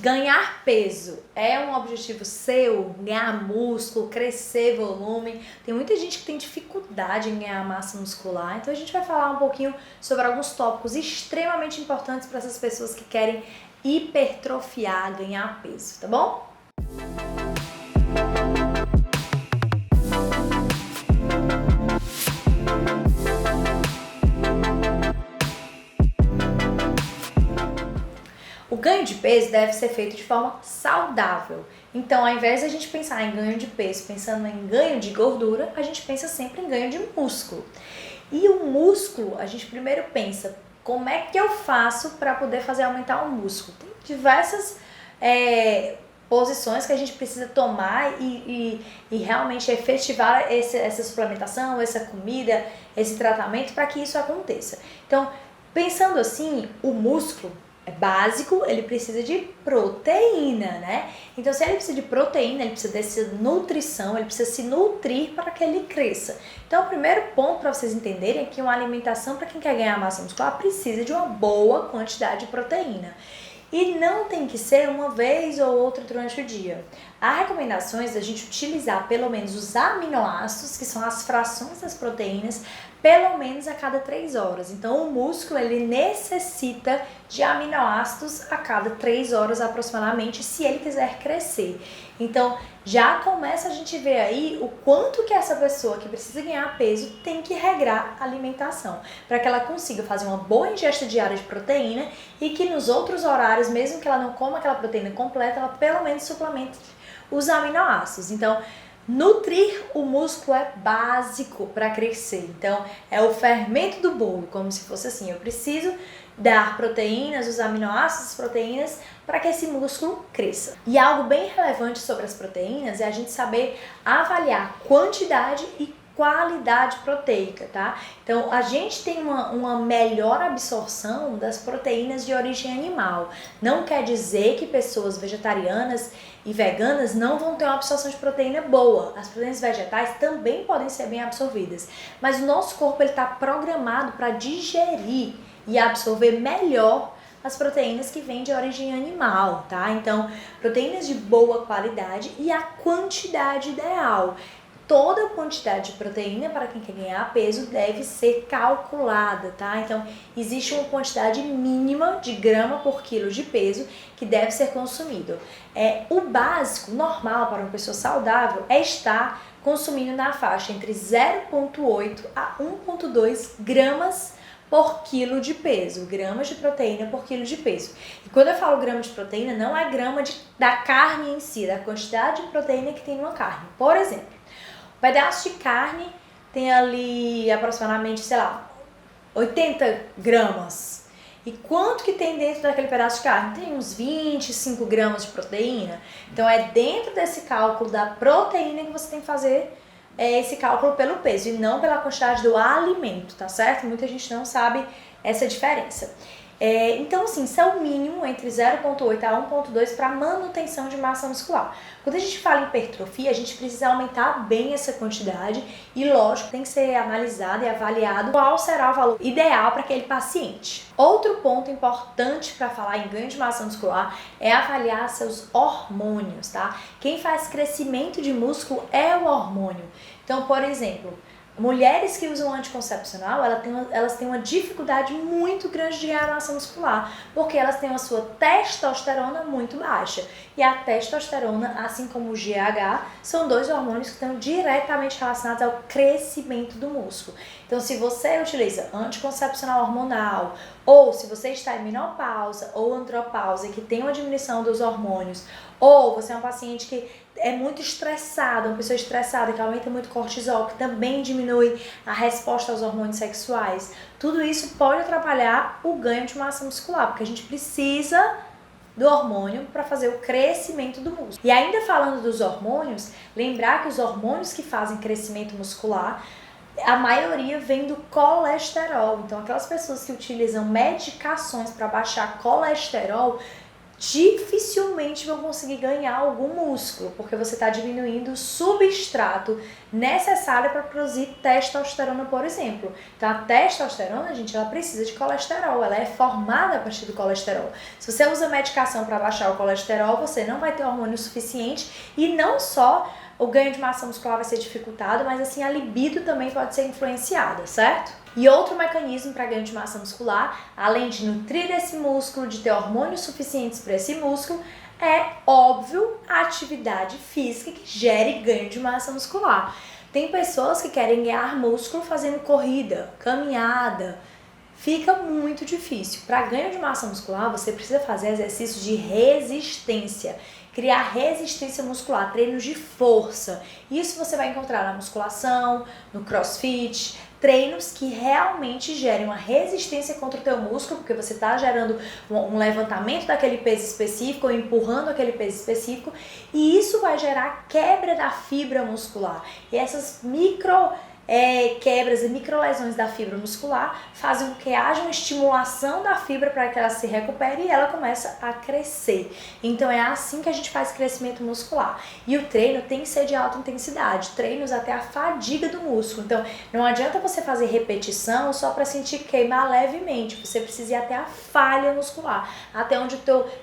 Ganhar peso é um objetivo seu? Ganhar músculo, crescer volume? Tem muita gente que tem dificuldade em ganhar massa muscular, então a gente vai falar um pouquinho sobre alguns tópicos extremamente importantes para essas pessoas que querem hipertrofiar, ganhar peso, tá bom? O ganho de peso deve ser feito de forma saudável. Então, ao invés de a gente pensar em ganho de peso pensando em ganho de gordura, a gente pensa sempre em ganho de músculo. E o músculo, a gente primeiro pensa, como é que eu faço para poder fazer aumentar o músculo? Tem diversas posições que a gente precisa tomar e realmente efetivar essa suplementação, essa comida, esse tratamento para que isso aconteça. Então, pensando assim, o músculo é básico, ele precisa de proteína, né? Então, se ele precisa de proteína, ele precisa dessa nutrição, ele precisa se nutrir para que ele cresça. Então, o primeiro ponto para vocês entenderem é que uma alimentação para quem quer ganhar massa muscular precisa de uma boa quantidade de proteína. E não tem que ser uma vez ou outra durante o dia. Há recomendações da gente utilizar pelo menos os aminoácidos, que são as frações das proteínas, pelo menos a cada 3 horas. Então, o músculo ele necessita de aminoácidos a cada 3 horas aproximadamente, se ele quiser crescer. Então, já começa a gente ver aí o quanto que essa pessoa que precisa ganhar peso tem que regrar a alimentação, para que ela consiga fazer uma boa ingesta diária de proteína e que nos outros horários, mesmo que ela não coma aquela proteína completa, ela pelo menos suplemente os aminoácidos. Então, nutrir o músculo é básico para crescer. Então, é o fermento do bolo, como se fosse assim, eu preciso dar proteínas, os aminoácidos, as proteínas, para que esse músculo cresça. E algo bem relevante sobre as proteínas é a gente saber avaliar quantidade e qualidade proteica, tá? Então, a gente tem uma melhor absorção das proteínas de origem animal. Não quer dizer que pessoas vegetarianas e veganas não vão ter uma absorção de proteína boa. As proteínas vegetais também podem ser bem absorvidas, mas o nosso corpo está programado para digerir e absorver melhor as proteínas que vêm de origem animal, tá? Então, proteínas de boa qualidade e a quantidade ideal. Toda a quantidade de proteína para quem quer ganhar peso deve ser calculada, tá? Então, existe uma quantidade mínima de grama por quilo de peso que deve ser consumido. O básico, normal para uma pessoa saudável, é estar consumindo na faixa entre 0,8 a 1,2 gramas por quilo de peso, gramas de proteína por quilo de peso. E quando eu falo grama de proteína, não é grama da carne em si, da quantidade de proteína que tem numa carne. Por exemplo, um pedaço de carne tem ali aproximadamente, 80 gramas. E quanto que tem dentro daquele pedaço de carne? Tem uns 25 gramas de proteína. Então, é dentro desse cálculo da proteína que você tem que fazer esse cálculo pelo peso e não pela quantidade do alimento, tá certo? Muita gente não sabe essa diferença. Então, assim, isso é o mínimo entre 0,8 a 1,2 para manutenção de massa muscular. Quando a gente fala em hipertrofia, a gente precisa aumentar bem essa quantidade e, lógico, tem que ser analisado e avaliado qual será o valor ideal para aquele paciente. Outro ponto importante para falar em ganho de massa muscular é avaliar seus hormônios, tá? Quem faz crescimento de músculo é o hormônio. Então, por exemplo, mulheres que usam anticoncepcional, elas têm uma dificuldade muito grande de ganhar massa muscular, porque elas têm a sua testosterona muito baixa. E a testosterona, assim como o GH, são 2 hormônios que estão diretamente relacionados ao crescimento do músculo. Então, se você utiliza anticoncepcional hormonal, ou se você está em menopausa ou andropausa, que tem uma diminuição dos hormônios, ou você é um paciente que é muito estressado, uma pessoa estressada que aumenta muito cortisol, que também diminui a resposta aos hormônios sexuais, tudo isso pode atrapalhar o ganho de massa muscular, porque a gente precisa do hormônio para fazer o crescimento do músculo. E ainda falando dos hormônios, lembrar que os hormônios que fazem crescimento muscular, a maioria vem do colesterol. Então, aquelas pessoas que utilizam medicações para baixar colesterol dificilmente vão conseguir ganhar algum músculo, porque você está diminuindo o substrato necessário para produzir testosterona, por exemplo. Então a testosterona, gente, ela precisa de colesterol, ela é formada a partir do colesterol. Se você usa medicação para baixar o colesterol, você não vai ter hormônio suficiente e não só o ganho de massa muscular vai ser dificultado, mas assim a libido também pode ser influenciada, certo? E outro mecanismo para ganho de massa muscular, além de nutrir esse músculo, de ter hormônios suficientes para esse músculo, é óbvio a atividade física que gere ganho de massa muscular. Tem pessoas que querem ganhar músculo fazendo corrida, caminhada. Fica muito difícil. Para ganho de massa muscular, você precisa fazer exercícios de resistência. Criar resistência muscular, treinos de força. Isso você vai encontrar na musculação, no crossfit, treinos que realmente gerem uma resistência contra o teu músculo, porque você está gerando um levantamento daquele peso específico ou empurrando aquele peso específico, e isso vai gerar quebra da fibra muscular. E essas quebras e microlesões da fibra muscular fazem com que haja uma estimulação da fibra para que ela se recupere e ela começa a crescer. Então é assim que a gente faz crescimento muscular. E o treino tem que ser de alta intensidade, treinos até a fadiga do músculo. Então não adianta você fazer repetição só para sentir queimar levemente, você precisa ir até a falha muscular, até onde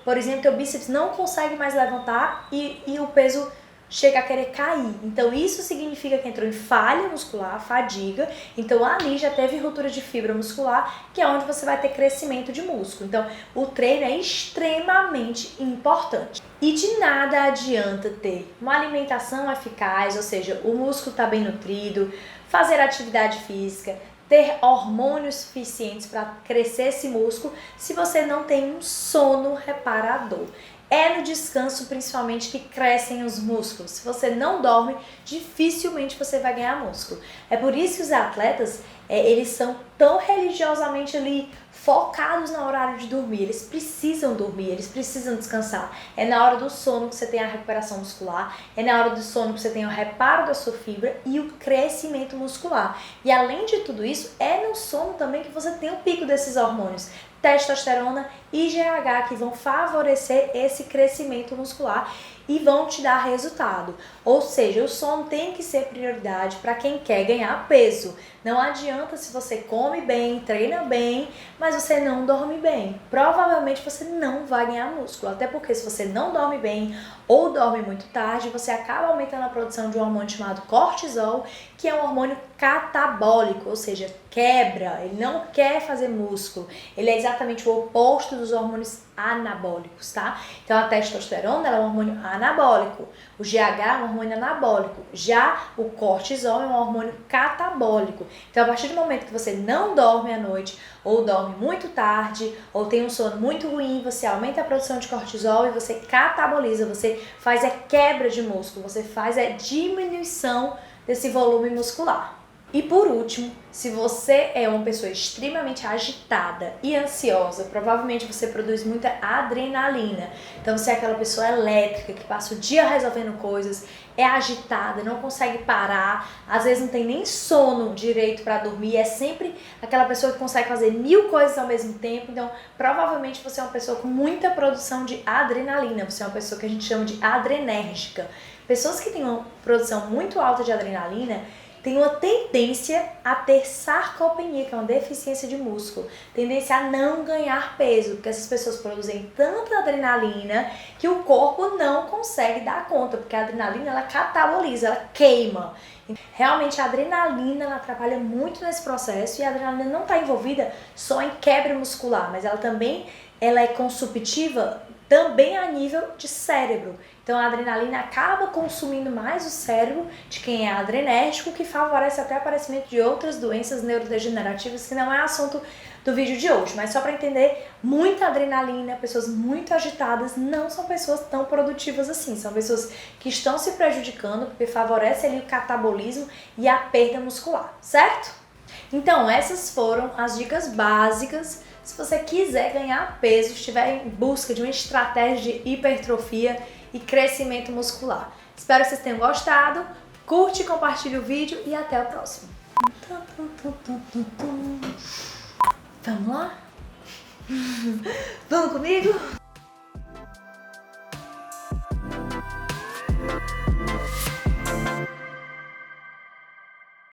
por exemplo, teu bíceps não consegue mais levantar e o peso chega a querer cair. Então isso significa que entrou em falha muscular, fadiga, então ali já teve ruptura de fibra muscular, que é onde você vai ter crescimento de músculo. Então o treino é extremamente importante. E de nada adianta ter uma alimentação eficaz, ou seja, o músculo está bem nutrido, fazer atividade física, ter hormônios suficientes para crescer esse músculo, se você não tem um sono reparador. É no descanso, principalmente, que crescem os músculos. Se você não dorme, dificilmente você vai ganhar músculo. É por isso que os atletas, eles são tão religiosamente ali focados no horário de dormir. Eles precisam dormir, eles precisam descansar. É na hora do sono que você tem a recuperação muscular, é na hora do sono que você tem o reparo da sua fibra e o crescimento muscular. E além de tudo isso, é no sono também que você tem o pico desses hormônios, testosterona e GH, que vão favorecer esse crescimento muscular e vão te dar resultado. Ou seja, o sono tem que ser prioridade para quem quer ganhar peso. Não adianta se você come bem, treina bem, mas você não dorme bem. Provavelmente você não vai ganhar músculo, até porque se você não dorme bem ou dorme muito tarde, você acaba aumentando a produção de um hormônio chamado cortisol, que é um hormônio catabólico, ou seja, quebra, ele não quer fazer músculo, ele é exatamente o oposto dos hormônios anabólicos, tá? Então a testosterona ela é um hormônio anabólico, o GH é um hormônio anabólico, já o cortisol é um hormônio catabólico. Então a partir do momento que você não dorme à noite, ou dorme muito tarde, ou tem um sono muito ruim, você aumenta a produção de cortisol e você cataboliza, você faz a quebra de músculo, você faz a diminuição desse volume muscular. E por último, se você é uma pessoa extremamente agitada e ansiosa, provavelmente você produz muita adrenalina. Então você é aquela pessoa elétrica que passa o dia resolvendo coisas, é agitada, não consegue parar, às vezes não tem nem sono direito para dormir, é sempre aquela pessoa que consegue fazer 1000 coisas ao mesmo tempo. Então provavelmente você é uma pessoa com muita produção de adrenalina, você é uma pessoa que a gente chama de adrenérgica. Pessoas que têm uma produção muito alta de adrenalina tem uma tendência a ter sarcopenia, que é uma deficiência de músculo, tendência a não ganhar peso, porque essas pessoas produzem tanta adrenalina que o corpo não consegue dar conta, porque a adrenalina ela cataboliza, ela queima. Realmente a adrenalina ela atrapalha muito nesse processo e a adrenalina não está envolvida só em quebra muscular, mas ela é consumptiva também a nível de cérebro. Então a adrenalina acaba consumindo mais o cérebro de quem é adrenérgico, que favorece até o aparecimento de outras doenças neurodegenerativas, que não é assunto do vídeo de hoje. Mas só para entender, muita adrenalina, pessoas muito agitadas não são pessoas tão produtivas assim. São pessoas que estão se prejudicando porque favorece ali o catabolismo e a perda muscular, certo? Então essas foram as dicas básicas. Se você quiser ganhar peso, estiver em busca de uma estratégia de hipertrofia e crescimento muscular. Espero que vocês tenham gostado. Curte, compartilhe o vídeo e até o próximo. Vamos lá? Vamos comigo?